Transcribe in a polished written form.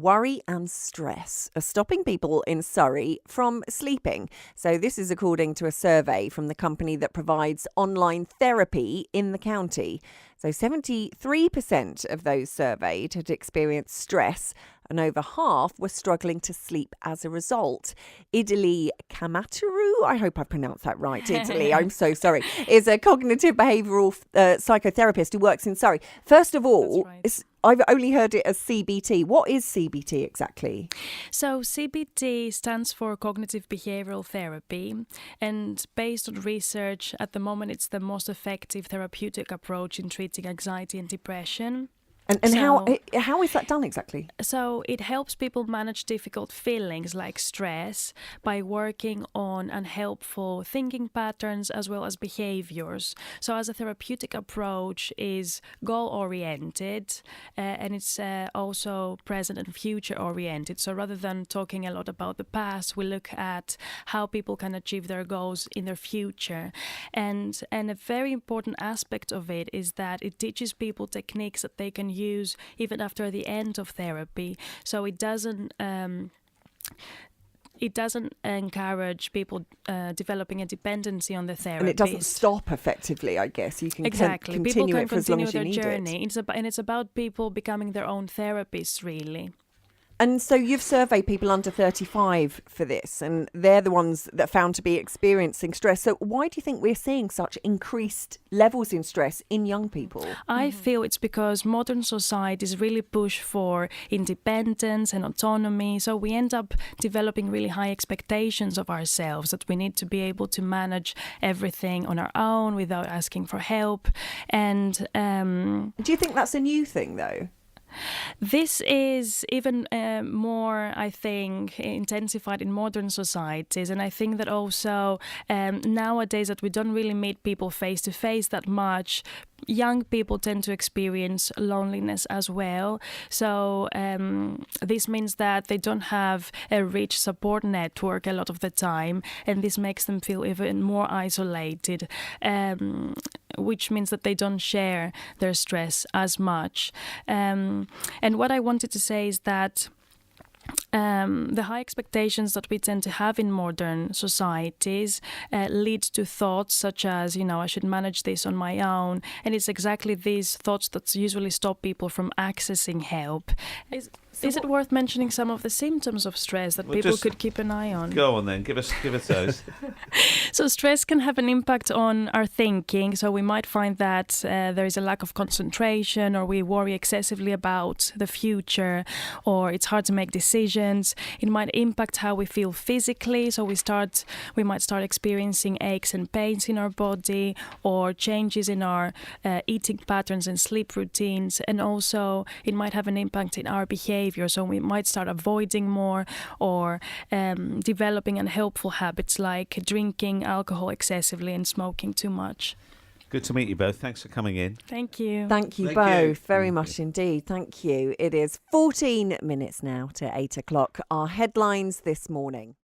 worry and stress are stopping people in Surrey from sleeping. So this is according to a survey from the company that provides online therapy in the county. So 73% of those surveyed had experienced stress, and over half were struggling to sleep as a result. Idyli Kamaterou, I hope I pronounced that right, Idyli, I'm so sorry, is a cognitive behavioural psychotherapist who works in Surrey. First of all, I've only heard it as CBT. What is CBT exactly? So CBT stands for Cognitive Behavioral Therapy, and based on research, at the moment it's the most effective therapeutic approach in treating anxiety and depression. And how is that done exactly? So it helps people manage difficult feelings like stress by working on unhelpful thinking patterns as well as behaviors. So as a therapeutic approach is goal-oriented and it's also present and future-oriented. So rather than talking a lot about the past, we look at how people can achieve their goals in their future. And a very important aspect of it is that it teaches people techniques that they can use even after the end of therapy. So it doesn't encourage people developing a dependency on the therapist. And it doesn't stop effectively, I guess. You can continue people can it for as long as you continue need their journey. it. It's about people becoming their own therapists, really. And so you've surveyed people under 35 for this, and they're the ones that are found to be experiencing stress. So why do you think we're seeing such increased levels in stress in young people? I feel it's because modern societies really push for independence and autonomy. So we end up developing really high expectations of ourselves, that we need to be able to manage everything on our own without asking for help. And do you think that's a new thing, though? This is even more, I think, intensified in modern societies. And I think that also nowadays that we don't really meet people face to face that much, young people tend to experience loneliness as well. So this means that they don't have a rich support network a lot of the time. And this makes them feel even more isolated, which means that they don't share their stress as much. And what I wanted to say is that the high expectations that we tend to have in modern societies lead to thoughts such as, I should manage this on my own. And it's exactly these thoughts that usually stop people from accessing help. Is it worth mentioning some of the symptoms of stress that people could keep an eye on? Go on then, give us those. So stress can have an impact on our thinking. So we might find that there is a lack of concentration, or we worry excessively about the future, or it's hard to make decisions. It might impact how we feel physically. So we might start experiencing aches and pains in our body, or changes in our eating patterns and sleep routines. And also it might have an impact in our behavior. So we might start avoiding more, or developing unhelpful habits like drinking alcohol excessively and smoking too much. Good to meet you both. Thanks for coming in. Thank you. Thank you both very much indeed. Thank you. It is 14 minutes now to 8 o'clock. Our headlines this morning.